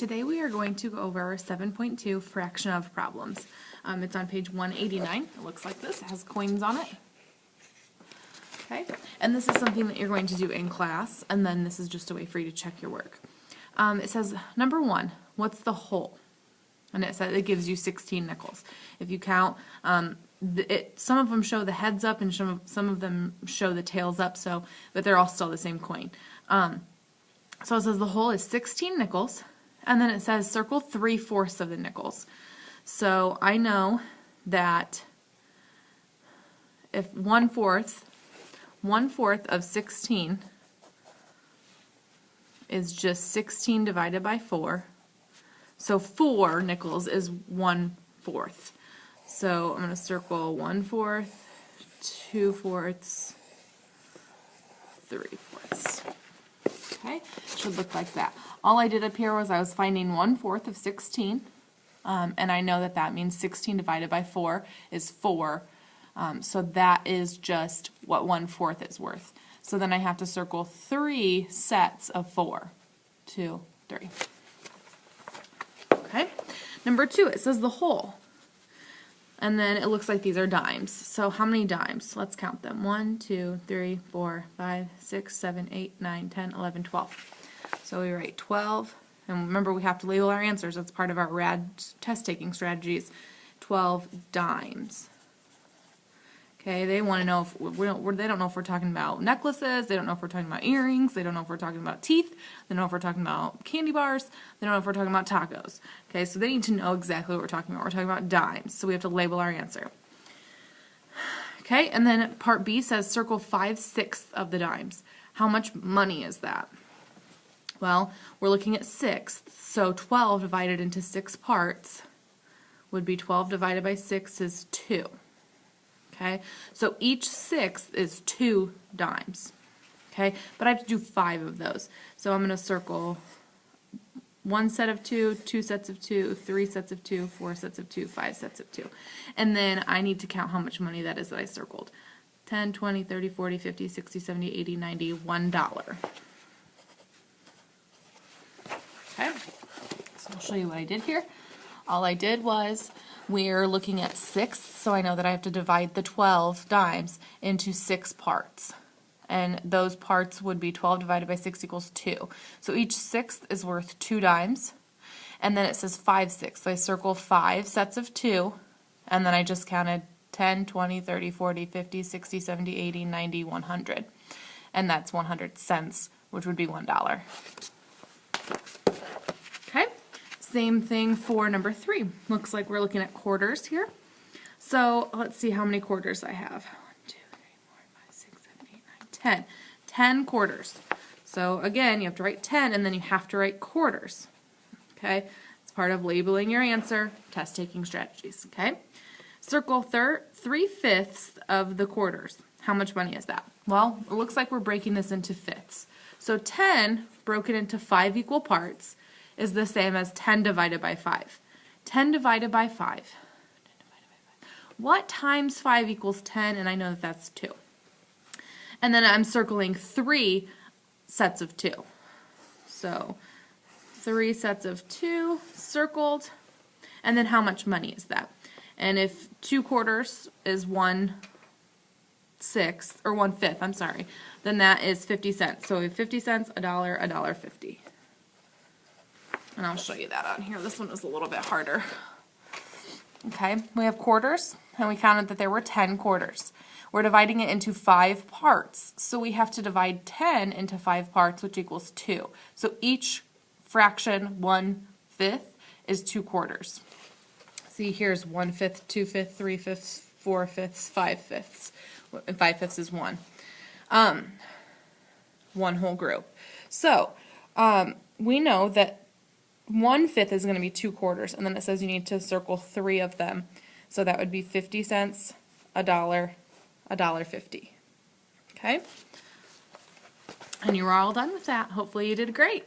Today we are going to go over 7.2 fraction of problems. It's on page 189. It looks like this. It has coins on it. Okay, and this is something that you're going to do in class, and then this is just a way for you to check your work. It says, number 1, what's the whole? And it gives you 16 nickels. If you count, some of them show the heads up and some of them show the tails up, but they're all still the same coin. So it says the whole is 16 nickels, and then it says circle 3/4 of the nickels. So I know that if 1/4 of 16 is just 16 divided by 4, so 4 nickels is 1/4. So I'm going to circle 1/4, 2/4, 3/4. Okay, should look like that. All I did up here was I was finding 1/4 of 16, and I know that that means 16 divided by 4 is 4, so that is just what 1/4 is worth. So then I have to circle 3 sets of 4. 2, 3. Okay, number 2, it says the whole. And then it looks like these are dimes. So how many dimes? Let's count them. 1, 2, 3, 4, 5, 6, 7, 8, 9, 10, 11, 12. So we write 12. And remember, we have to label our answers. That's part of our RAD test-taking strategies. 12 dimes. Okay, they want to know if they don't know if we're talking about necklaces, they don't know if we're talking about earrings, they don't know if we're talking about teeth, they don't know if we're talking about candy bars, they don't know if we're talking about tacos. Okay, so they need to know exactly what we're talking about. We're talking about dimes, so we have to label our answer. Okay, and then part B says circle 5/6 of the dimes. How much money is that? Well, we're looking at sixths, so 12 divided into 6 parts would be 12 divided by 6 is 2. Okay, so each sixth is 2 dimes. Okay, but I have to do 5 of those. So I'm going to circle 1 set of 2, 2 sets of 2, 3 sets of 2, 4 sets of 2, 5 sets of 2. And then I need to count how much money that is that I circled. 10, 20, 30, 40, 50, 60, 70, 80, 90, $1. Okay, so I'll show you what I did here. All I did was, we're looking at sixths, so I know that I have to divide the 12 dimes into 6 parts. And those parts would be 12 divided by 6 equals 2. So each sixth is worth 2 dimes. And then it says 5/6. So I circle 5 sets of 2, and then I just counted 10, 20, 30, 40, 50, 60, 70, 80, 90, 100. And that's 100 cents, which would be $1. Okay? Same thing for number 3. Looks like we're looking at quarters here. So let's see how many quarters I have. 1, 2, 3, 4, 5, 6, 7, 8, 9, 10. 10 quarters. So again, you have to write 10 and then you have to write quarters. Okay? It's part of labeling your answer, test-taking strategies. Okay? Circle 3/5 of the quarters. How much money is that? Well, it looks like we're breaking this into fifths. So 10 broken into 5 equal parts is the same as 10 divided by 5. 10 divided by 5. What times 5 equals 10? And I know that that's 2. And then I'm circling 3 sets of 2. So 3 sets of 2 circled. And then how much money is that? And if 2 quarters is 1/6, or 1/5, I'm sorry, then that is 50 cents. So we have 50 cents, $1, $1.50. And I'll show you that on here. This one is a little bit harder. Okay, we have quarters, and we counted that there were 10 quarters. We're dividing it into 5 parts, so we have to divide 10 into 5 parts, which equals 2. So each fraction, 1/5, is 2 quarters. See, here's 1/5, 2/5, 3/5, 4/5, 5/5, and 5/5 is 1. One whole group. So we know that 1/5 is going to be 2 quarters, and then it says you need to circle 3 of them. So that would be 50 cents, $1, $1.50. Okay? And you were all done with that. Hopefully you did great.